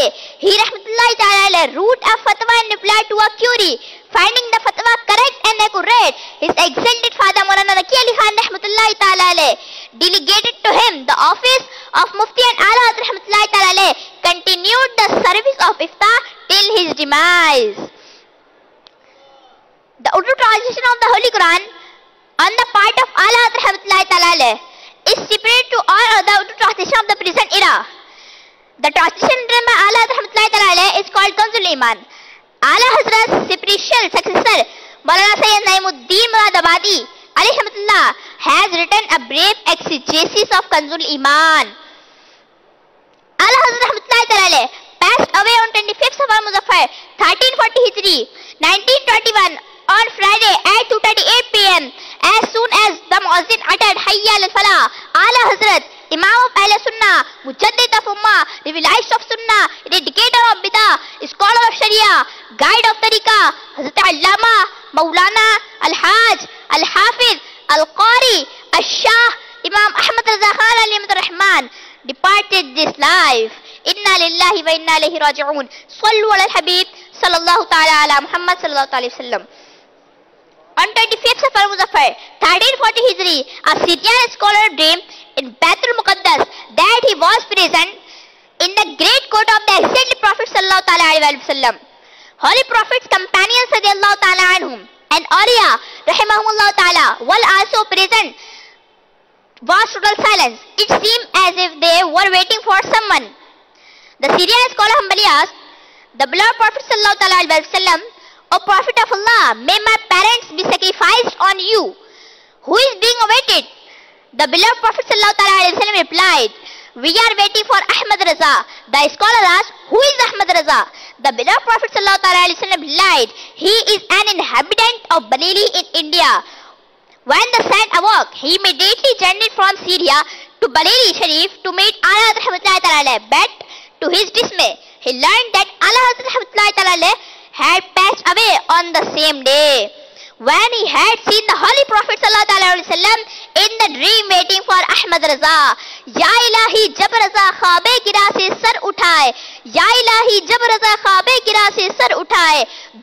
day, he rahmatullahi ta'ala wrote a fatwa in reply to a query. Finding the fatwa correct and accurate, his exalted father Maulana Zaki Ali Khan rahmatullahi ta'ala delegated to him the office of Mufti and Ala Hazrat rahmatullahi ta'ala continued the service of iftar till his demise. The Urdu translation of the Holy Quran on the part of Ala Hazrat rahmatullahi ta'ala is separate to all other Urdu translation of the present era. The translation written by Ala Hazrat rahmatullahi ta'ala is called Kanzul Iman. Ala Hazrat's spiritual successor Maulana Sayyid Naimuddin Muradabadi alayhi rahmatullah has written a brave exegesis of Kanzul Iman. Ala Hazrat rahmatullahi ta'ala passed away on 25th Safar Muzaffar 1340 Hijri 1921 on Friday at 2:38 p.m. As soon as the Muazzin uttered Hayya al-Falah, Ala Hazrat, Imam of Ahl Sunnah, Mujaddid of Ummah, Revelist of Sunnah, Eradicator of Bidah, Scholar of Sharia, Guide of Tariqah, Hazrat Allama, Maulana, Al-Hajj, Al-Hafiz, Al-Qari, Al-Shah, Imam Ahmad Raza Khan Alayhi Rahman departed this life. Inna lillahi wa inna ilayhi raji'un. Sallu ala al-Habib sallallahu ta'ala ala Muhammad sallallahu ta'ala wasallam. On 25th Safar Muzaffar 1340 Hijri, a Syrian scholar dreamed in Baitul Muqaddas that he was present in the great court of the exalted Prophet sallallahu ta'ala alayhi wa sallam. Holy Prophet's companions radiyallahu ta'ala anhum and Awliya rahimahumullah ta'ala were also present. Was total silence. It seemed as if they were waiting for someone. The Syrian scholar humbly asked, the beloved Prophet sallallahu ta'ala alayhi wa sallam, O Prophet of Allah, may my parents be sacrificed on you. Who is being awaited? The beloved Prophet sallallahu ta'ala alayhi wa sallam replied, we are waiting for Ahmad Raza. The scholar asked, who is Ahmad Raza? The beloved Prophet sallallahu ta'ala alayhi wa sallam replied, he is an inhabitant of Bareilly in India. When the saint awoke, he immediately journeyed from Syria to Bareilly Sharif to meet Ala Hazrat rahmatullahi ta'ala. But to his dismay, he learned that Ala Hazrat rahmatullahi ta'ala had passed away on the same day. When he had seen the Holy Prophet sallallahu alaihi wasallam in the dream waiting for Ahmad Raza, Ya Ilahi jab Raza khaabe gira se sar uthaye, Ya Ilahi jab Raza khaabe gira se sar uthaye,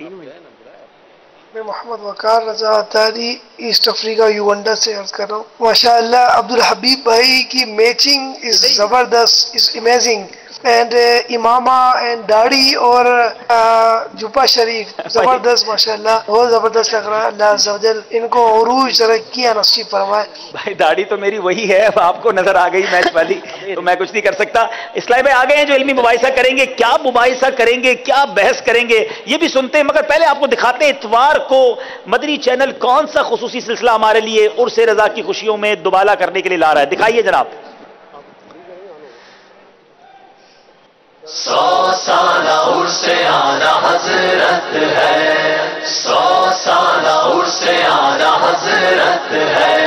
میں محمد وقار رضا اتاری east Africa Uganda سے عرض کر رہا ہوں. ماشاءاللہ عبدالحبیب بھائی کی matching is زبردست, is amazing, and Imama and داڑھی اور جوپا شریف زبردست, ماشاءاللہ بہت زبردست لگ رہا ہے. اللہ عز و جل ان کو عروج ترقیاں نصیب فرمائے. بھائی داڑھی تو میری وہی ہے, اب آپ کو نظر آ گئی میچ والی, تو میں کچھ نہیں کر سکتا. اسلائی بھائی آگے ہیں جو علمی مباحثہ کریں گے. کیا مباحثہ کریں گے, کیا بحث کریں گے, یہ بھی سنتے ہیں, مگر پہلے آپ کو دکھاتے ہیں اتوار کو مدنی چینل کون سا خصوصی سلسلہ ہمارے لیے عرس رضا کی خوشیوں میں دوبالا کرنے کے لیے لا رہا ہے. دکھائیے جناب. 100 سالہ عرس آنا حضرت ہے, 100 سالہ عرس آنا حضرت ہے.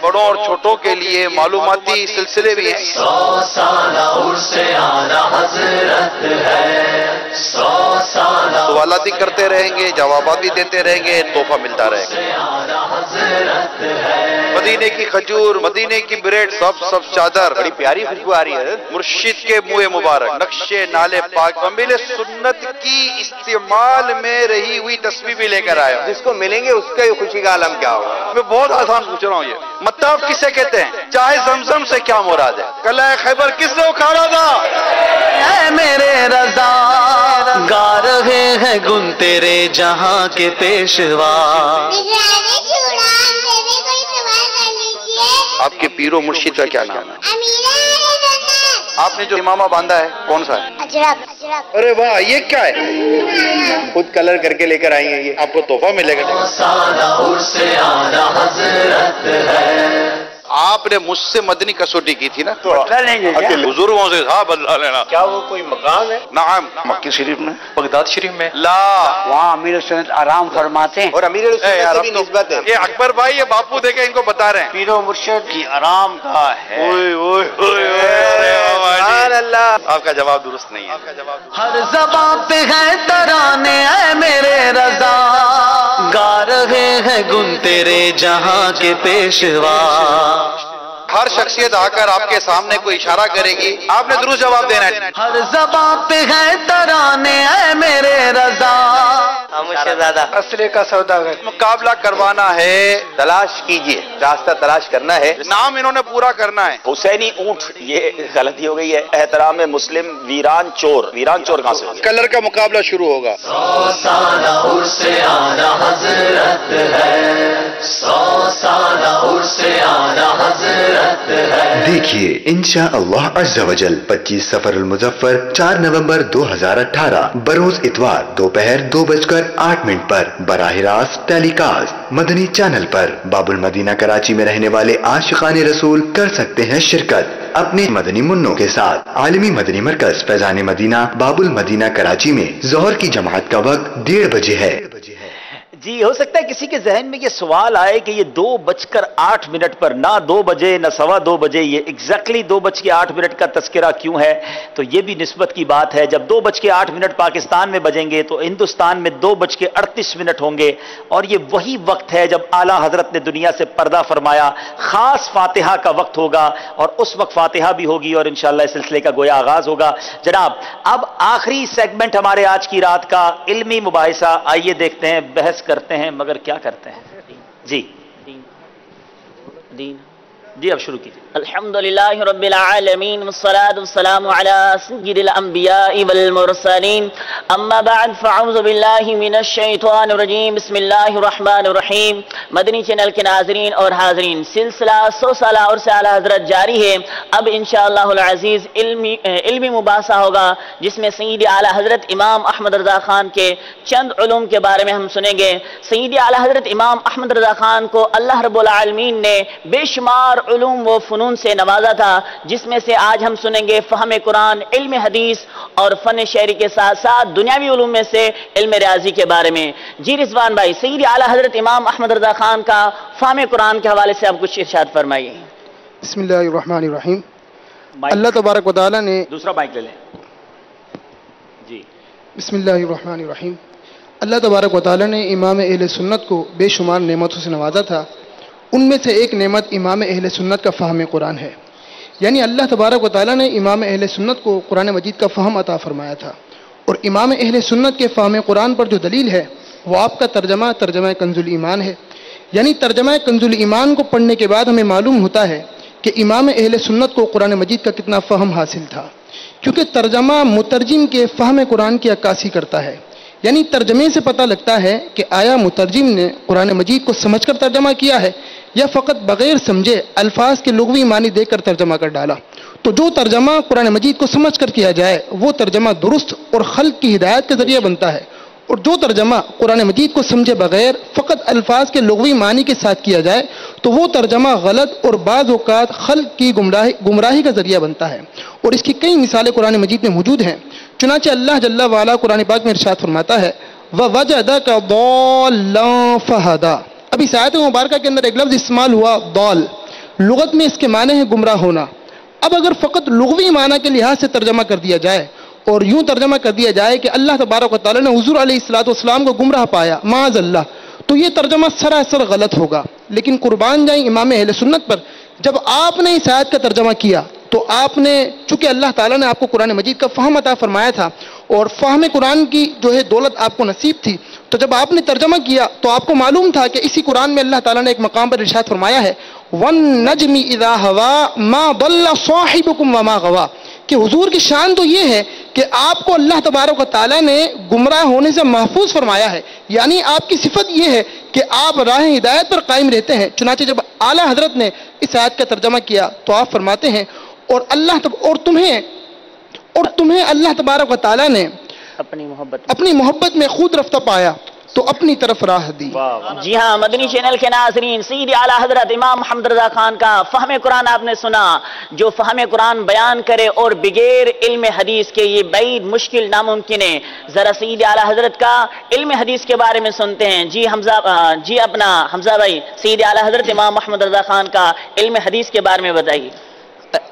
بڑوں اور چھوٹوں کے لیے معلوماتی سلسلے بھی ہیں. 100 سالہ عرس آنا حضرت ہے, 100 سالہ سوالات بھی کرتے رہیں گے, جوابات بھی دیتے رہیں گے, تحفہ ملتا رہے گا. حضرت ہے. مدینے کی کھجور, مدینے کی بریڈ, سب چادر, بڑی پیاری خوشبو آ رہی ہے. مرشد کے منہ مبارک, نقشے نالے پاک, فامیل سنت کی استعمال میں رہی ہوئی تصویر بھی لے کر آیا. جس کو ملیں گے اس کا خوشی کا عالم کیا ہوگا. میں بہت آسان پوچھ رہا ہوں, یہ مطاف کسے کہتے ہیں, چاہے زمزم سے کیا مراد ہے, قلعہ خیبر کس نے اکھاڑا تھا. اے میرے رضا گا رہے ہیں گن تیرے جہاں کے پیشوا. آپ کے پیر و مرشد کا کیا نام ہے؟ آپ نے جو امامہ باندھا ہے کون سا ہے؟ ارے واہ, یہ کیا ہے؟ خود کلر کر کے لے کر آئی ہیں. یہ آپ کو تحفہ ملے گا. آپ نے مجھ سے مدنی کسوٹی کی تھی نا, تو بدلا لیں گے کیا؟ بزرگوں سے تھا بدلا لینا. کیا وہ کوئی مقام ہے؟ نعم, مکی شریف میں, بغداد شریف میں. لا, وہاں امیر سنت آرام فرماتے ہیں, اور امیر سنت سے بھی نسبت ہے. یہ اکبر بھائی, یہ باپو دیکھیں ان کو بتا رہے ہیں. پیر و مرشد کی آرام کا ہے. سبحان اللہ. آپ کا جواب درست نہیں ہے. ہر زبان پہ ہے ترانے اے میرے رضا, گا رہے ہیں گن تیرے جہاں کے پیشوا. ہر شخصیت آ کر آپ کے سامنے کوئی اشارہ کرے گی, آپ نے درست جواب دینا ہے. ہر زبان پہ ہے ترانے اے میرے رضا. اسرے کا سوداگر. مقابلہ کروانا ہے, تلاش کیجئے, راستہ تلاش کرنا ہے. نام انہوں نے پورا کرنا ہے. حسینی اونٹ, یہ غلطی ہو گئی ہے. احترام مسلم ویران چور, ویران چور کہاں سے ہو گیا؟ کلر کا مقابلہ شروع ہوگا. 100 سالہ عرس آنا حضرت ہے, 100 سالہ عرس آنا حضرت ہے. دیکھیے انشاءاللہ عز و جل 25 سفر المظفر 4 نومبر 2018 بروز اتوار دوپہر 2:08 پر براہ راست ٹیلی کاسٹ مدنی چینل پر. باب المدینہ کراچی میں رہنے والے عاشقان رسول کر سکتے ہیں شرکت اپنے مدنی منوں کے ساتھ. عالمی مدنی مرکز فیضان مدینہ باب المدینہ کراچی میں ظہر کی جماعت کا وقت 1:30 بجے ہے. جی, ہو سکتا ہے کسی کے ذہن میں یہ سوال آئے کہ یہ 2:08 پر, نہ 2 بجے نہ 2:15 بجے, یہ ایگزیکٹلی 2:08 کا تذکرہ کیوں ہے؟ تو یہ بھی نسبت کی بات ہے. جب 2:08 پاکستان میں بجیں گے تو ہندوستان میں 2:38 ہوں گے, اور یہ وہی وقت ہے جب اعلیٰ حضرت نے دنیا سے پردہ فرمایا. خاص فاتحہ کا وقت ہوگا, اور اس وقت فاتحہ بھی ہوگی, اور انشاءاللہ اس سلسلے کا گویا آغاز ہوگا. جناب, اب آخری سیگمنٹ ہمارے آج کی رات کا علمی مباحثہ. آئیے دیکھتے ہیں, بحث کرتے ہیں, مگر کیا کرتے ہیں. جی دین, جی اب شروع کیجیے. الحمدللہ رب العالمین والصلاة والسلام علی سید الانبیاء والمرسلین, اما بعد فاعوذ باللہ من الشیطان الرجیم, بسم اللہ الرحمن الرحیم. مدنی چینل کے ناظرین اور حاضرین, سلسلہ 100 سالہ عرس اعلیٰ حضرت جاری ہے. اب انشاءاللہ العزیز علمی مباحثہ ہوگا, جس میں سید اعلیٰ حضرت امام احمد رضا خان کے چند علوم کے بارے میں ہم سنیں گے. سید اعلیٰ حضرت امام احمد رضا خان کو اللہ رب العالمین نے بے شمار علوم و فنون سے نوازا تھا, جس میں سے آج ہم سنیں گے فہم قرآن, علم حدیث اور فن شعری کے ساتھ ساتھ دنیاوی علوم میں سے علم ریاضی کے بارے میں. جی رضوان بھائی, سید اعلیٰ حضرت امام احمد رضا خان کا فہم قرآن کے حوالے سے آپ کچھ ارشاد فرمائیے. بسم اللہ الرحمن الرحیم. اللہ تبارک و تعالی نے, دوسرا مائک لے لیں. جی بسم اللہ الرحمن الرحیم. اللہ تبارک و تعالی نے امام اہل سنت کو بے شمار نعمتوں سے نوازا تھا. ان میں سے ایک نعمت امام اہل سنت کا فہم قرآن ہے. یعنی اللہ تبارک و تعالیٰ نے امام اہل سنت کو قرآن مجید کا فہم عطا فرمایا تھا. اور امام اہل سنت کے فہم قرآن پر جو دلیل ہے وہ آپ کا ترجمہ کنز الایمان ہے. یعنی ترجمہ کنز الایمان کو پڑھنے کے بعد ہمیں معلوم ہوتا ہے کہ امام اہل سنت کو قرآن مجید کا کتنا فہم حاصل تھا، کیونکہ ترجمہ مترجم کے فہم قرآن کی عکاسی کرتا ہے. یعنی ترجمے سے پتہ لگتا ہے کہ آیا مترجم نے قرآن مجید کو سمجھ کر ترجمہ کیا ہے یا فقط بغیر سمجھے الفاظ کے لغوی معنی دے کر ترجمہ کر ڈالا. تو جو ترجمہ قرآن مجید کو سمجھ کر کیا جائے وہ ترجمہ درست اور خلق کی ہدایت کے ذریعے بنتا ہے، اور جو ترجمہ قرآن مجید کو سمجھے بغیر فقط الفاظ کے لغوی معنی کے ساتھ کیا جائے تو وہ ترجمہ غلط اور بعض اوقات خلق کی گمراہی کا ذریعہ بنتا ہے. اور اس کی کئی مثالیں قرآن مجید میں موجود ہیں. چنانچہ اللہ جل وعلا قرآن پاک میں ارشاد فرماتا ہے وَوَجَدَكَ ضَالًّا فَهَدَىٰ. اب اس آیت مبارکہ کے اندر ایک لفظ استعمال ہوا ضال، لغت میں اس کے معنی ہے گمراہ ہونا. اب اگر فقط لغوی معنی کے لحاظ سے ترجمہ کر دیا جائے اور یوں ترجمہ کر دیا جائے کہ اللہ تبارک و تعالیٰ نے حضور علیہ الصلوۃ کو گمراہ پایا معاذ اللہ، تو یہ ترجمہ سراسر غلط ہوگا. لیکن قربان جائیں امام اہل سنت پر، جب آپ نے اس آیت کا ترجمہ کیا تو آپ نے، چونکہ اللہ تعالیٰ نے آپ کو قرآن مجید کا فہم عطا فرمایا تھا اور فہم قرآن کی جو ہے دولت آپ کو نصیب تھی، تو جب آپ نے ترجمہ کیا تو آپ کو معلوم تھا کہ اسی قرآن میں اللہ تعالیٰ نے ایک مقام پر ارشاد فرمایا ہے وَالنَّجْمِ إِذَا هَوَىٰ مَا ضَلَّ صَاحِبُكُمْ وَمَا غَوَىٰ، کہ حضور کی شان تو یہ ہے کہ آپ کو اللہ تبارک و تعالیٰ نے گمراہ ہونے سے محفوظ فرمایا ہے. یعنی آپ کی صفت یہ ہے کہ آپ راہ ہدایت پر قائم رہتے ہیں. چنانچہ جب اعلیٰ حضرت نے اس آیت کا ترجمہ کیا تو آپ فرماتے ہیں اور تمہیں اللہ تبارک و تعالیٰ نے اپنی محبت میں خود رفتہ پایا تو اپنی طرف راہ دی. جی ہاں مدنی چینل کے ناظرین، سید اعلیٰ حضرت امام محمد رضا خان کا فہم قرآن آپ نے سنا. جو فہم قرآن بیان کرے اور بغیر علم حدیث کے یہ بعید مشکل ناممکن ہے. ذرا سید اعلیٰ حضرت کا علم حدیث کے بارے میں سنتے ہیں. جی اپنا حمزہ بھائی، سید اعلیٰ حضرت امام محمد رضا خان کا علم حدیث کے بارے میں بتائیے.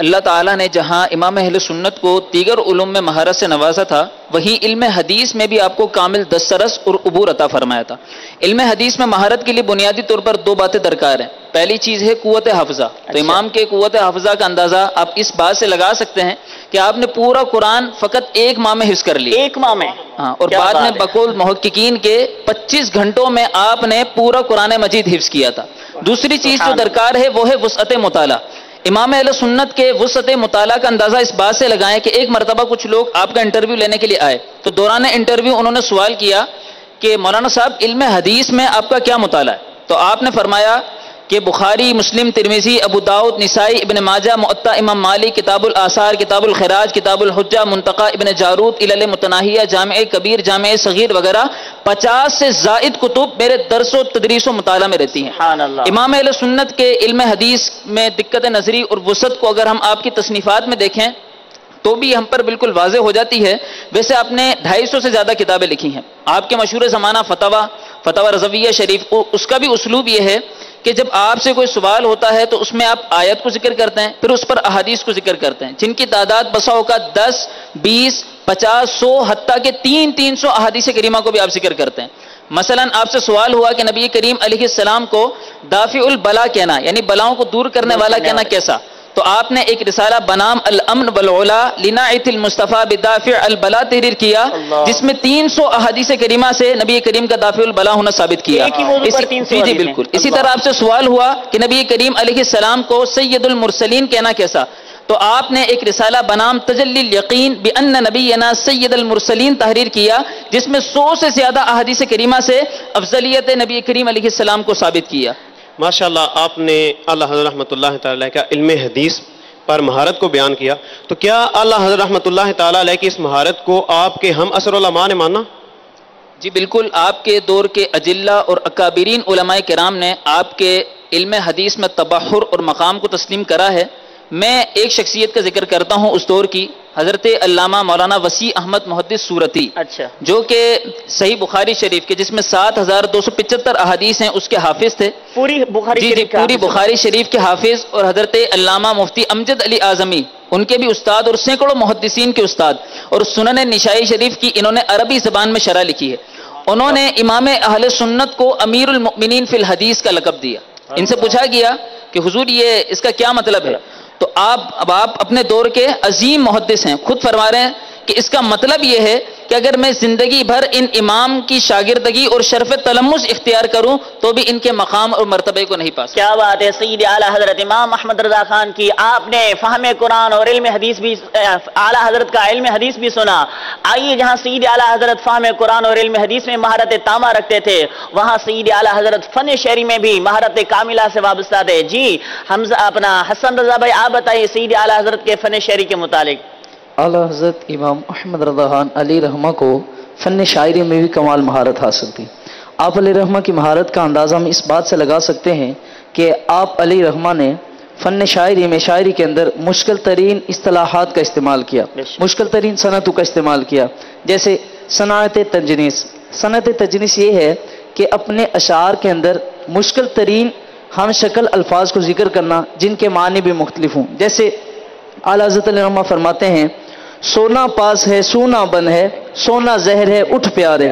اللہ تعالیٰ نے جہاں امام اہل سنت کو دیگر علوم میں مہارت سے نوازا تھا، وہیں علم حدیث میں بھی آپ کو کامل دسترس اور عبور عطا فرمایا تھا. علم حدیث میں مہارت کے لیے بنیادی طور پر دو باتیں درکار ہیں. پہلی چیز ہے قوت حافظہ. تو امام کے قوت حافظہ کا اندازہ آپ اس بات سے لگا سکتے ہیں کہ آپ نے پورا قرآن فقط ایک ماہ میں حفظ کر لیا. ایک ماہ میں؟ ہاں. اور بعد میں بقول محققین کے 25 گھنٹوں میں آپ نے پورا قرآن مجید حفظ کیا تھا. دوسری چیز جو درکار ہے وہ ہے وسعت مطالعہ. امام اہل سنت کے وسعت مطالعہ کا اندازہ اس بات سے لگائیں کہ ایک مرتبہ کچھ لوگ آپ کا انٹرویو لینے کے لیے آئے تو دوران انٹرویو انہوں نے سوال کیا کہ مولانا صاحب علم حدیث میں آپ کا کیا مطالعہ ہے؟ تو آپ نے فرمایا کہ بخاری، مسلم، ترمذی، ابو داؤد، نسائی، ابن ماجہ، معطا امام مالک، کتاب الآثار، کتاب الخراج، کتاب الحجہ، منتقى ابن جارود، علل متناہیہ، جامع کبیر، جامع صغیر وغیرہ 50 سے زائد کتب میرے درس و تدریس و مطالعہ میں رہتی ہیں. امام اہل سنت کے علم حدیث میں دقت نظری اور وسعت کو اگر ہم آپ کی تصنیفات میں دیکھیں تو بھی ہم پر بالکل واضح ہو جاتی ہے. ویسے آپ نے 250 سے زیادہ کتابیں لکھی ہیں. آپ کے مشہور زمانہ فتاوی رضویہ شریف، اس کا بھی اسلوب یہ ہے کہ جب آپ سے کوئی سوال ہوتا ہے تو اس میں آپ آیت کو ذکر کرتے ہیں، پھر اس پر احادیث کو ذکر کرتے ہیں، جن کی تعداد بسا اوقات 10، 20، 50، 100، حتیٰ کہ 300 احادیث کریمہ کو بھی آپ ذکر کرتے ہیں. مثلا آپ سے سوال ہوا کہ نبی کریم علیہ السلام کو دافع البلا کہنا، یعنی بلاؤں کو دور کرنے والا کہنا کیسا؟ تو آپ نے ایک رسالہ بنام الامن والعلا لناعت المصطفیٰ بدافع البلا تحریر کیا، جس میں 300 احادیث کریمہ سے نبی کریم کا دافع البلا ہونا ثابت کیا. جی بالکل. اسی طرح آپ سے سوال ہوا کہ نبی کریم علیہ السلام کو سید المرسلین کہنا کیسا؟ تو آپ نے ایک رسالہ بنام تجلی الیقین بان نبینا سید المرسلین تحریر کیا، جس میں 100 سے زیادہ احادیث کریمہ سے افضلیت نبی کریم علیہ السلام کو ثابت کیا. ماشاءاللہ آپ نے اعلیٰ حضرت رحمۃ اللہ تعالی علیہ کا علم حدیث پر مہارت کو بیان کیا، تو کیا اعلیٰ حضرت رحمۃ اللہ تعالی علیہ کی اس مہارت کو آپ کے ہم عصر علماء نے مانا؟ جی بالکل. آپ کے دور کے اجلہ اور اکابرین علماء کرام نے آپ کے علم حدیث میں تبحر اور مقام کو تسلیم کرا ہے. میں ایک شخصیت کا ذکر کرتا ہوں اس دور کی، حضرت علامہ مولانا وسیع احمد محدث سورتی، جو کہ صحیح بخاری شریف کے جس میں 7275 احادیث ہیں اس کے حافظ تھے. پوری بخاری شریف کے حافظ. اور حضرت علامہ مفتی امجد علی اعظمی ان کے بھی استاد اور سینکڑوں محدثین کے استاد. اور سنن نسائی شریف کی انہوں نے عربی زبان میں شرح لکھی ہے. انہوں نے امام اہل سنت کو امیر المؤمنین فی الحدیث کا لقب دیا. ان سے پوچھا گیا کہ حضور یہ اس کا کیا مطلب ہے؟ تو آپ اپنے دور کے عظیم محدث ہیں، خود فرما رہے ہیں کہ اس کا مطلب یہ ہے کہ اگر میں زندگی بھر ان امام کی شاگردگی اور شرف تلمس اختیار کروں تو بھی ان کے مقام اور مرتبے کو نہیں پا سکتا۔ کیا بات ہے سید اعلیٰ حضرت امام احمد رضا خان کی، آپ نے فہم قرآن اور علم حدیث بھی، اعلیٰ حضرت کا علم حدیث بھی سنا۔ آئیے جہاں سید اعلیٰ حضرت فہم قرآن اور علم حدیث میں مہارت تامہ رکھتے تھے، وہاں سید اعلیٰ حضرت فن شعری میں بھی مہارت کاملہ سے وابستہ تھے۔ جی حمزہ اپنا حسن رضا بھائی آپ بتائیے سید اعلیٰ حضرت کے فن شعری کے متعلق۔ اعلیٰ حضرت امام احمد رضا خان علیہ رحمہ کو فن شاعری میں بھی کمال مہارت حاصل تھی۔ آپ علیہ رحمہ کی مہارت کا اندازہ ہم اس بات سے لگا سکتے ہیں کہ آپ علیہ رحمہ نے فن شاعری میں شاعری کے اندر مشکل ترین اصطلاحات کا استعمال کیا، مشکل ترین صنعتوں کا استعمال کیا، جیسے صنعت تجنیس۔ صنعت تجنیس یہ ہے کہ اپنے اشعار کے اندر مشکل ترین ہم شکل الفاظ کو ذکر کرنا جن کے معنی بھی مختلف ہوں۔ جیسے اعلیٰ حضرت علیہ رحمہ فرماتے ہیں سونا پاس ہے سونا بن ہے، سونا زہر ہے اٹھ پیارے،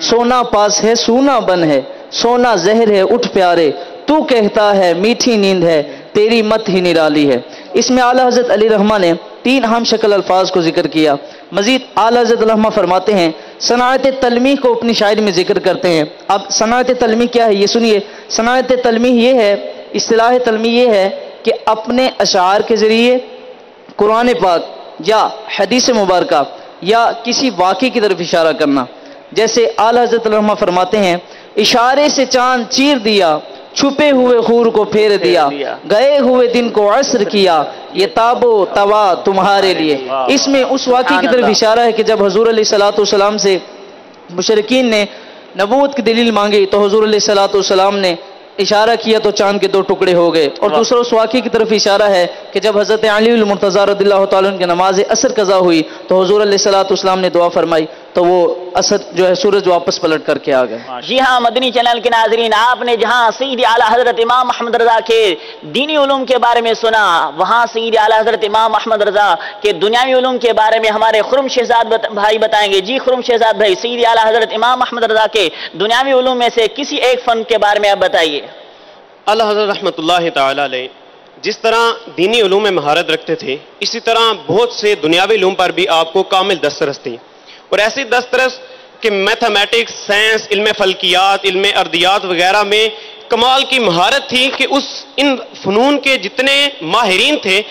سونا پاس ہے سونا بن ہے، سونا زہر ہے اٹھ پیارے، تو کہتا ہے میٹھی نیند ہے تیری مت ہی نرالی ہے۔ اس میں اعلیٰ حضرت علی رحمہ نے 3 ہم شکل الفاظ کو ذکر کیا۔ مزید اعلیٰ حضرت رحمہ فرماتے ہیں صنعت تلمیح کو اپنی شاعری میں ذکر کرتے ہیں۔ اب صنعت تلمیح کیا ہے یہ سنیے۔ صنعت تلمیح یہ ہے، اصطلاح تلمیح یہ ہے کہ اپنے اشعار کے ذریعے قرآن پاک یا حدیث مبارکہ یا کسی واقعے کی طرف اشارہ کرنا۔ جیسے اعلیٰ حضرت رحمہ فرماتے ہیں اشارے سے چاند چیر دیا، چھپے ہوئے خور کو پھیر دیا، گئے ہوئے دن کو عصر کیا، یہ تاب و توا تمہارے لیے۔ اس میں اس واقعے کی طرف اشارہ ہے کہ جب حضور علیہ السلام سے مشرکین نے نبوت کی دلیل مانگی تو حضور علیہ السلام نے اشارہ کیا تو چاند کے 2 ٹکڑے ہو گئے۔ اور دوسرا اس واقعے کی طرف اشارہ ہے کہ جب حضرت علی المرتضیٰ رضی اللہ تعالیٰ عنہ کی نماز عصر قضا ہوئی تو حضور علیہ السلام نے دعا فرمائی تو وہ عصر جو ہے سورج واپس پلٹ کر کے آ گئے۔ جی ہاں مدنی چینل کے ناظرین، آپ نے جہاں سید اعلیٰ حضرت امام احمد رضا کے دینی علوم کے بارے میں سنا، وہاں سید اعلیٰ حضرت امام احمد رضا کے دنیاوی علوم کے بارے میں ہمارے خرم شہزاد بھائی بتائیں گے۔ جی خرم شہزاد بھائی، سید اعلیٰ حضرت امام احمد رضا کے دنیاوی علوم میں سے کسی ایک فن کے بارے میں آپ بتائیے۔ اعلیٰ حضرت رحمۃ اللہ تعالی علیہ جس طرح دینی علوم میں مہارت رکھتے تھے، اسی طرح بہت سے دنیاوی علوم پر بھی آپ کو کامل دسترس تھی، اور ایسی دسترس کہ میتھمیٹکس، سائنس، علم فلکیات، علم ارضیات وغیرہ میں کمال کی مہارت تھی کہ ان فنون کے جتنے ماہرین تھے،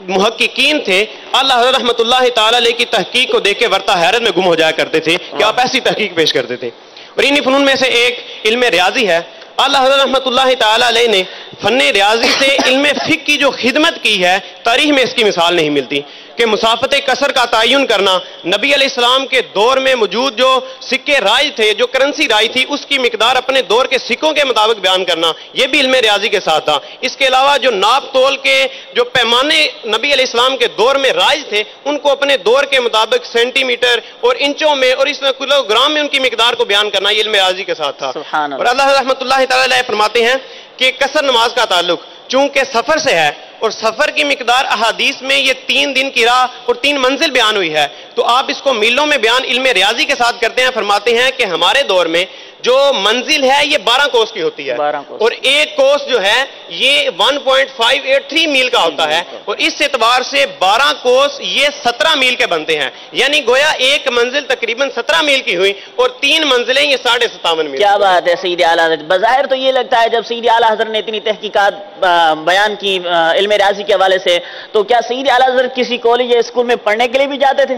محققین تھے، اعلیٰ حضرت رحمۃ اللہ تعالی علیہ کی تحقیق کو دیکھ کے ورطہ حیرت میں گم ہو جایا کرتے تھے کہ آپ ایسی تحقیق پیش کرتے تھے۔ اور انہی فنون میں سے ایک علم ریاضی ہے۔ اعلیٰ حضرت رحمۃ اللہ تعالی علیہ نے فن ریاضی سے علم فقہ کی جو خدمت کی ہے، تاریخ میں اس کی مثال نہیں ملتی کہ مسافت کسر کا تعین کرنا، نبی علیہ السلام کے دور میں موجود جو سکے رائج تھے، جو کرنسی رائج تھی، اس کی مقدار اپنے دور کے سکوں کے مطابق بیان کرنا، یہ بھی علم ریاضی کے ساتھ تھا۔ اس کے علاوہ جو ناپ تول کے جو پیمانے نبی علیہ السلام کے دور میں رائج تھے، ان کو اپنے دور کے مطابق سینٹی میٹر اور انچوں میں اور اس کلو گرام میں ان کی مقدار کو بیان کرنا، یہ علم ریاضی کے ساتھ تھا۔ اور اللہ رحمۃ اللہ تعالی علیہ فرماتے ہیں کہ قصر نماز کا تعلق چونکہ سفر سے ہے، اور سفر کی مقدار احادیث میں یہ 3 دن کی راہ اور 3 منزل بیان ہوئی ہے، تو آپ اس کو میلوں میں بیان علم ریاضی کے ساتھ کرتے ہیں۔ فرماتے ہیں کہ ہمارے دور میں جو منزل ہے یہ 12 کوس کی ہوتی ہے، اور ایک کوس جو ہے یہ 1.583 میل کا ہوتا ہے، اور اس اعتبار سے 12 کوس یہ 17 میل کے بنتے ہیں، یعنی گویا ایک منزل تقریباً 17 میل کی ہوئی اور 3 منزلیں یہ 57.5 میل۔ کیا بات ہے سید اعلیٰ حضرت، بظاہر تو یہ لگتا ہے جب سید اعلیٰ حضرت نے اتنی تحقیقات بیان کی علم ریاضی کے حوالے سے، تو کیا سید اعلیٰ حضرت کسی کالج یا اسکول میں پڑھنے کے لیے بھی جاتے تھے؟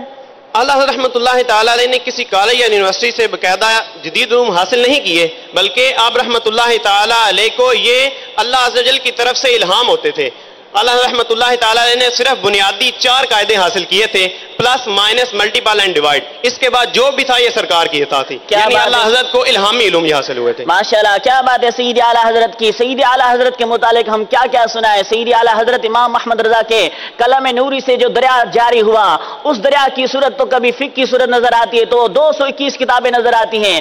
اعلیٰ حضرت رحمۃ اللہ تعالی علیہ نے کسی کالج یا یونیورسٹی سے باقاعدہ جدید علوم حاصل نہیں کیے، بلکہ آپ رحمۃ اللہ تعالی علیہ کو یہ اللہ عز و جل کی طرف سے الہام ہوتے تھے۔ اعلیٰ حضرت رحمۃ اللہ تعالی علیہ نے صرف بنیادی 4 قاعدے حاصل کیے تھے، plus minus multiple and divide, اس کے بعد جو بھی تھا یہ سرکار کی عطا تھی، یعنی اعلیٰ حضرت کو الہامی علوم یہ حاصل ہوئے تھے۔ ماشاءاللہ، کیا بات ہے سید اعلیٰ حضرت کی۔ سید اعلیٰ حضرت کے متعلق ہم کیا کیا سنا ہے۔ سید اعلیٰ حضرت امام احمد رضا کے قلم نوری سے جو دریا جاری ہوا، اس دریا کی صورت تو کبھی فقہ کی صورت نظر آتی ہے تو 221 کتابیں نظر آتی ہیں،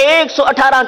118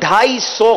250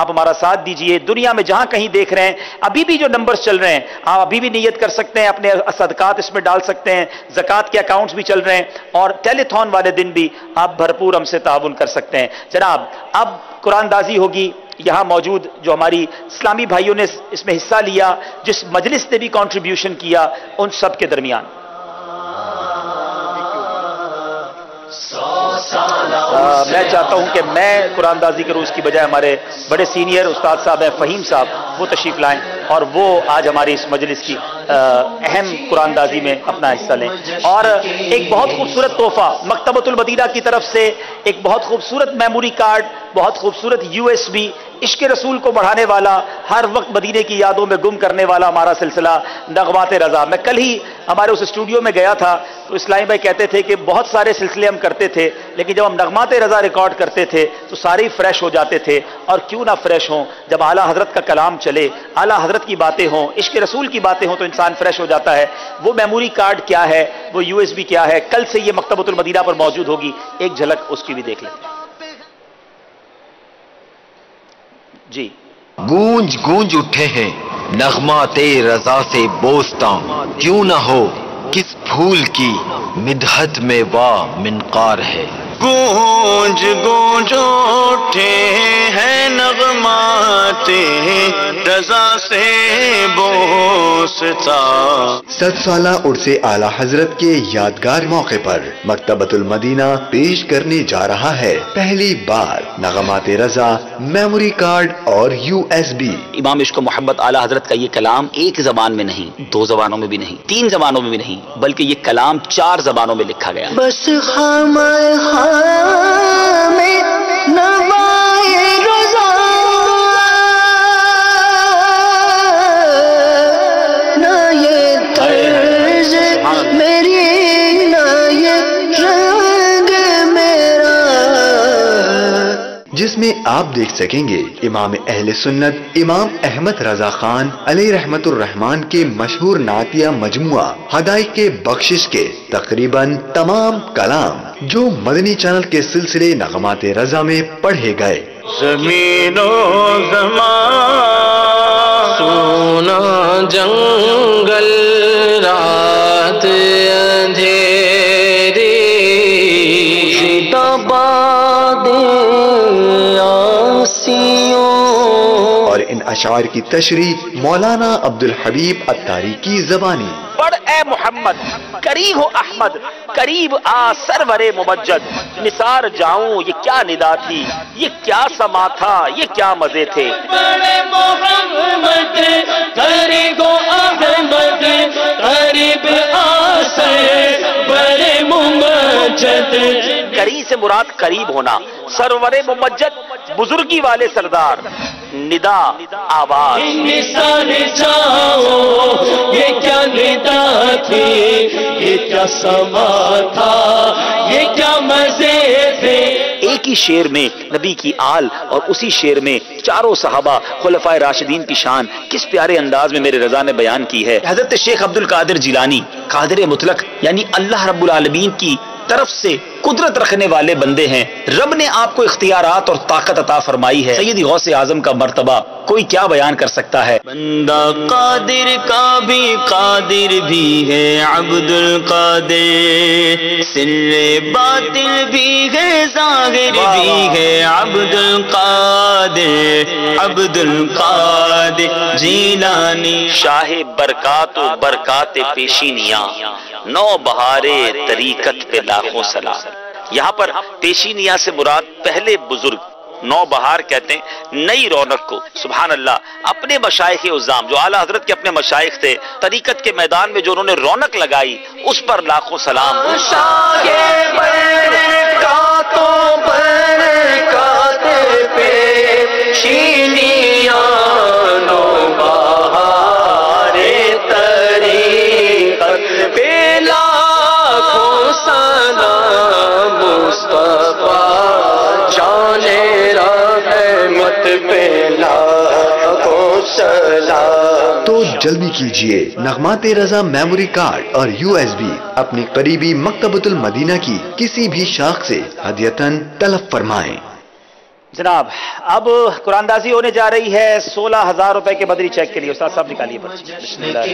آپ ہمارا ساتھ دیجئے. دنیا میں جہاں کہیں دیکھ رہے ہیں ابھی بھی جو نمبرز چل رہے ہیں آپ ابھی بھی نیت کر سکتے ہیں, اپنے صدقات اس میں ڈال سکتے ہیں, زکوٰۃ کے اکاؤنٹس بھی چل رہے ہیں, اور ٹیلی تھون والے دن بھی آپ بھرپور ہم سے تعاون کر سکتے ہیں. جناب اب قرآن دازی ہوگی. یہاں موجود جو ہماری اسلامی بھائیوں نے اس میں حصہ لیا, جس مجلس نے بھی کنٹریبیوشن کیا, ان سب کے درمیان میں چاہتا ہوں کہ میں قرآن دازی کروں, اس کی بجائے ہمارے بڑے سینئر استاد صاحب ہیں فہیم صاحب, وہ تشریف لائیں اور وہ آج ہماری اس مجلس کی اہم قرآن دازی میں اپنا حصہ لیں. اور ایک بہت خوبصورت تحفہ مکتبۃ المدینہ کی طرف سے, ایک بہت خوبصورت میموری کارڈ, بہت خوبصورت USB, عشق رسول کو بڑھانے والا, ہر وقت مدینے کی یادوں میں گم کرنے والا ہمارا سلسلہ نغمات رضا. میں کل ہی ہمارے اس اسٹوڈیو میں گیا تھا تو اسلام بھائی کہتے تھے کہ بہت سارے سلسلے ہم کرتے تھے, لیکن جب ہم نغمات رضا ریکارڈ کرتے تھے تو سارے ہی فریش ہو جاتے تھے. اور کیوں نہ فریش ہوں, جب اعلیٰ حضرت کا کلام چلے, اعلیٰ حضرت کی باتیں ہوں, عشق رسول کی باتیں ہوں, تو انسان فریش ہو جاتا ہے. وہ میموری کارڈ کیا ہے, وہ USB کیا ہے, کل سے یہ مکتبۃ المدینہ پر موجود ہوگی. ایک جھلک اس کی بھی دیکھ لیتے ہیں. جی گونج گونج اٹھے ہیں نغمات رضا سے بوستاں, کیوں نہ ہو کس پھول کی مدحت میں واہ منقار ہے. گونج گونج اٹھے ہیں نغمات رضا سے بوستا. 7 سالہ عرس اعلیٰ حضرت کے یادگار موقع پر مکتبۃ المدینہ پیش کرنے جا رہا ہے پہلی بار نغمات رضا میموری کارڈ اور USB. امام عشق و محبت اعلیٰ حضرت کا یہ کلام ایک زبان میں نہیں, 2 زبانوں میں بھی نہیں, 3 زبانوں میں بھی نہیں, بلکہ یہ کلام 4 زبانوں میں لکھا گیا. بس میں نوائے رضا نہ یہ طرز میری, نہ یہ رنگ میرا, جس میں آپ دیکھ سکیں گے امام اہل سنت امام احمد رضا خان علیہ رحمت الرحمان کے مشہور نعتیہ مجموعہ حدائق کے بخشش کے تقریباً تمام کلام جو مدنی چینل کے سلسلے نغمات رضا میں پڑھے گئے. زمین و زمان سونا جنگل رات اندھیری اور ان اشعار کی تشریح مولانا عبدالحبیب اتاری کی زبانی. پڑھ اے محمد قریب ہو احمد, قریب آ سرور ممجد, نثار جاؤں یہ کیا ندا تھی, یہ کیا سما تھا, یہ کیا مزے تھے. بڑے محمد قریب ہو احمد, قریب آ سرور ممجد. قریب سے مراد قریب ہونا, سرور ممجد بزرگی والے سردار, ندا آواز. نثار جاؤں یہ کیا ندا تھی, یہ کیا سما تھا, یہ کیا مزے تھے. ایک ہی شعر میں نبی کی آل اور اسی شعر میں 4 صحابہ خلفائے راشدین کی شان کس پیارے انداز میں میرے رضا نے بیان کی ہے. حضرت شیخ عبد القادر جیلانی قادر مطلق یعنی اللہ رب العالمین کی طرف سے قدرت رکھنے والے بندے ہیں. رب نے آپ کو اختیارات اور طاقت عطا فرمائی ہے. سیدی غوث اعظم کا مرتبہ کوئی کیا بیان کر سکتا ہے. بندہ قادر کا بھی قادر بھی ہے عبد القادر, سر باطل بھی ہے ظاہر بھی ہے عبد القادر, عبد القادر جیلانی. شاہ برکات و برکات پیشینیاں, نو بہارے طریقت پہ لاکھوں سلام. یہاں پر پیشینیاں سے مراد پہلے بزرگ, نو بہار کہتے ہیں نئی رونق کو. سبحان اللہ, اپنے مشائخ عظام جو اعلیٰ حضرت کے اپنے مشائخ تھے, طریقت کے میدان میں جو انہوں نے رونق لگائی, اس پر لاکھوں سلام. تو جلدی کیجئے نغمات رضا میموری کارڈ اور USB اپنی قریبی مکتبۃ المدینہ کی کسی بھی شاخ سے ہدیتاً طلب فرمائیں. جناب اب قرآن اندازی ہونے جا رہی ہے 16,000 روپے کے بدری چیک کے لیے. استاد صاحب نکالیے پرچی. بسم اللہ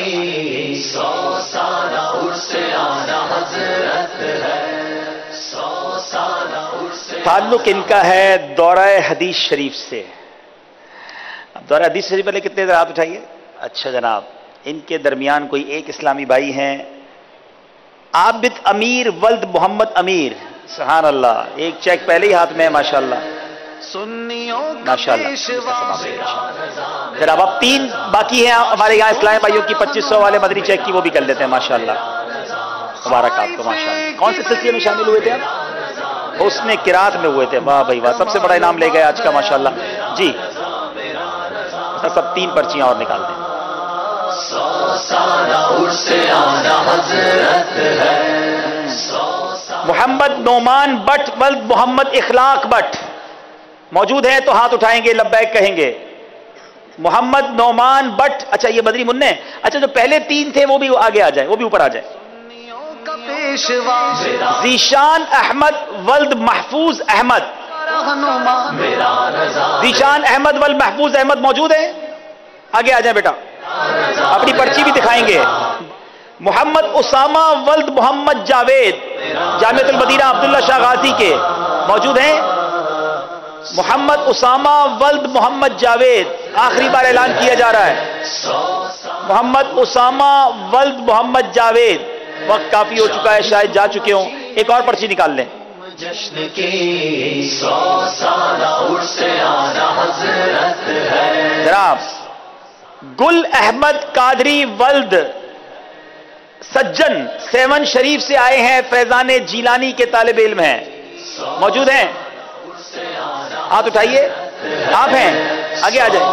تعلق ان کا ہے دورہ حدیث شریف سے. اب دورہ حدیث شریف والے کتنے ہاتھ اٹھائیے. اچھا جناب, ان کے درمیان کوئی ایک اسلامی بھائی ہیں, عابد امیر ولد محمد امیر. سبحان اللہ, ایک چیک پہلے ہی ہاتھ میں ہے ماشاءاللہ ماشاءاللہ. جناب اب 3 باقی ہیں ہمارے یہاں اسلامی بھائیوں کی 2500 والے مدنی چیک کی, وہ بھی کر لیتے ہیں ماشاءاللہ. مبارک آپ کو ماشاءاللہ. کون سے سلسلے میں شامل ہوئے تھے آپ؟ حسن قرات میں ہوئے تھے. واہ بھائی واہ, سب سے بڑا انعام لے گئے آج کا ماشاءاللہ. جی سب 3 پرچیاں اور نکال دیں. محمد نعمان بٹ ولد محمد اخلاق بٹ موجود ہیں تو ہاتھ اٹھائیں گے, لبیک کہیں گے. محمد نعمان بٹ, اچھا یہ بدری منع. اچھا جو پہلے 3 تھے وہ بھی آگے آ جائیں, وہ بھی اوپر آ جائیں. ذیشان احمد ولد محفوظ احمد. ذیشان احمد ولد محفوظ احمد موجود ہیں؟ آگے آ جائیں بیٹا, اپنی پرچی بھی دکھائیں گے. محمد اسامہ ولد محمد جاوید جامعۃ المدینہ عبداللہ شاہ غازی کے موجود ہیں؟ محمد اسامہ ولد محمد جاوید, آخری بار اعلان کیا جا رہا ہے. محمد اسامہ ولد محمد جاوید, وقت کافی ہو چکا ہے, شاید جا چکے ہوں. ایک اور پرچی نکال لیں. جناب گل احمد قادری ولد سجن 7 شریف سے آئے ہیں, فیضان جیلانی کے طالب علم ہیں, موجود ہیں؟ ہاتھ اٹھائیے. آپ ہیں, آگے آ جائیں.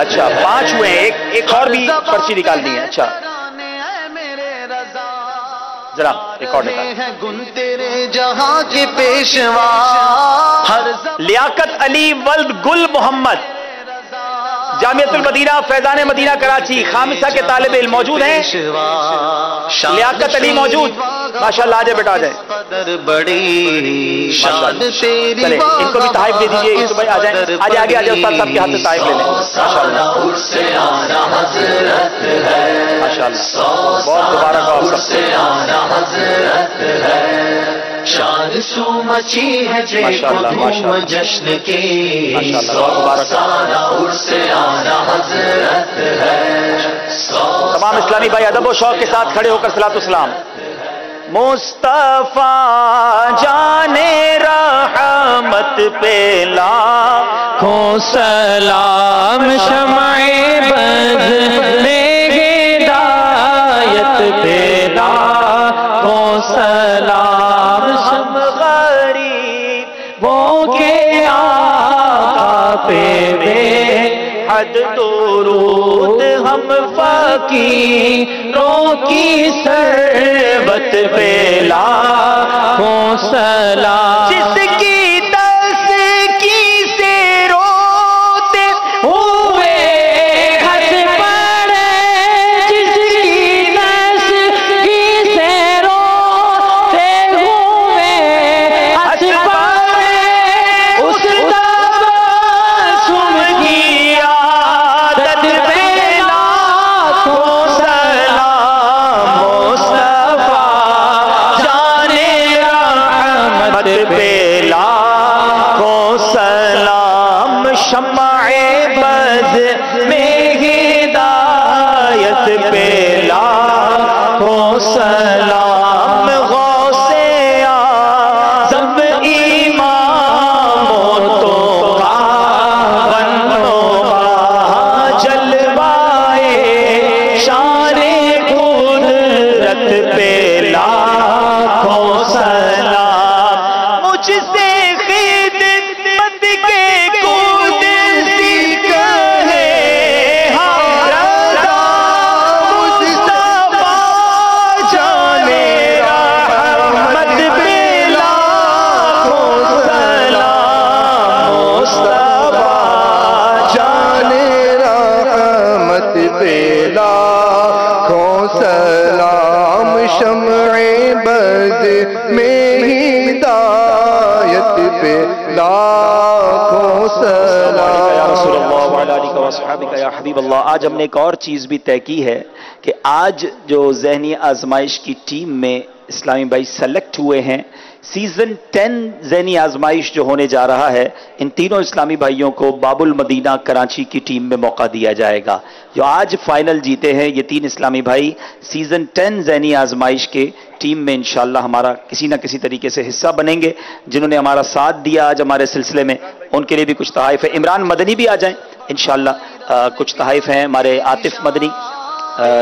اچھا 5 ہوئے ہیں, ایک اور بھی پرچی نکالنی ہے. اچھا ذرا ایک اور نکال. لیاقت علی ولد گل محمد جامعۃ المدینہ فیضان مدینہ کراچی خامسہ کے طالب علم موجود ہیں؟ لیاقت علی موجود ماشاءاللہ. آ جائے بیٹا, آ جائے. چلے ان کو بھی تحائف دے دیجیے. یوسف بھائی آ جائیں, آج آگے آ جائے. استاد صاحب کے ہاتھ سے تحائف لے لیں ماشاءاللہ ماشاءاللہ. بہت مبارک ہو آپ سب. شان شو مچی ہے ماشاءاللہ ماشاءاللہ جشن کی تمام اسلامی بھائی ادب و شوق کے ساتھ کھڑے ہو کر صلاۃ السلام. مصطفیٰ جانے رحمت پہ لاکھوں سلام, شمع بز میں ہدایت پہ لاکھوں سلام, حد درود ہم فقیروں کی سربت پہ لاکھوں سلام. جس کی تسکی سے روتے ہوئے ہنس پڑے, جس کی تسکی سے روتے ہوئے ہنس پڑے, اس شمع بز میں ہدایت پہ لاکھوں سلام. غوث اعظم امام تو بنوا جلوائے شان قدرت پہ لاکھوں سلام. مجھ سے شمع بز میں ہدایت ہدایت پہ لاکھوں سلام یا رسول اللہ وعلی آلہ وصحبہ یا حبیب اللہ. آج ہم نے ایک اور چیز بھی طے کی ہے کہ آج جو ذہنی آزمائش کی ٹیم میں اسلامی بھائی سلیکٹ ہوئے ہیں، سیزن 10 ذہنی آزمائش جو ہونے جا رہا ہے، ان تینوں اسلامی بھائیوں کو باب المدینہ کراچی کی ٹیم میں موقع دیا جائے گا. جو آج فائنل جیتے ہیں یہ 3 اسلامی بھائی سیزن 10 ذہنی آزمائش کے ٹیم میں انشاءاللہ ہمارا کسی نہ کسی طریقے سے حصہ بنیں گے. جنہوں نے ہمارا ساتھ دیا آج ہمارے سلسلے میں ان کے لیے بھی کچھ تحائف ہے. عمران مدنی بھی آ جائیں انشاءاللہ. کچھ تحائف ہیں ہمارے عاطف مدنی،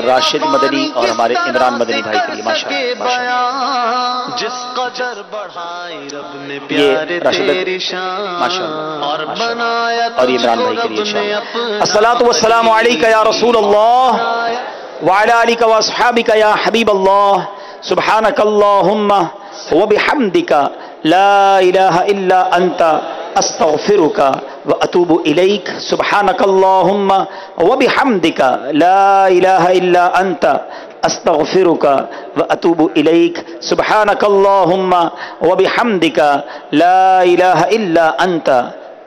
راشد مدنی اور ہمارے عمران مدنی بھائی کے لیے. ماشاءاللہ جس قدر بڑھائی رب نے یہ پیارے راشد تیری شان اور بنایا اور عمران بھائی کے لیے انشاءاللہ. الصلاۃ والسلام علیک یا رسول اللہ وعلی آلک واصحابک یا حبیب اللہ. سبحانک اللہم وبحمدک لا الہ الا انت استغفرک واتوب الیک. سبحانک اللہم وبحمدک لا الہ الا انت استغفرک واتوب الیک. سبحانک اللہم وبحمدک لا الہ الا انت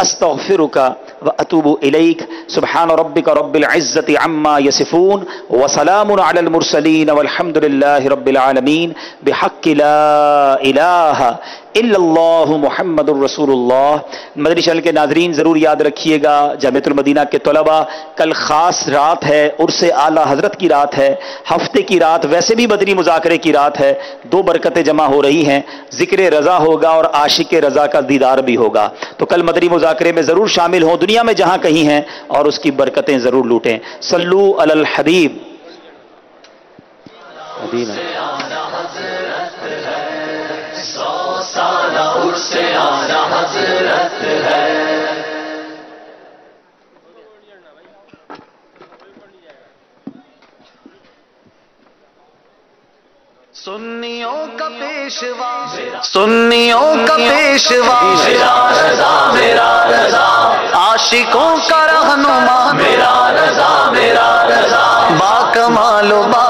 استغفرک واتوب الیک. سبحان ربک رب العزۃ عما یصفون وسلام علی المرسلین والحمد للہ رب العالمین بحق لا الہ الا اللہ محمد الرسول اللہ. مدنی چینل کے ناظرین ضرور یاد رکھیے گا، جامعۃ المدینہ کے طلباء، کل خاص رات ہے، عرس اعلیٰ حضرت کی رات ہے، ہفتے کی رات، ویسے بھی مدنی مذاکرے کی رات ہے. 2 برکتیں جمع ہو رہی ہیں، ذکر رضا ہوگا اور عاشق رضا کا دیدار بھی ہوگا. تو کل مدنی مذاکرے میں ضرور شامل ہوں، دنیا میں جہاں کہیں ہیں، اور اس کی برکتیں ضرور لوٹیں. صلو علی الحبیب. سنیوں کا پیشوا، سنیوں کا پیشوا، میرا رضا میرا رضا، عاشقوں کا رہنما، میرا رضا میرا رضا، با کمال و با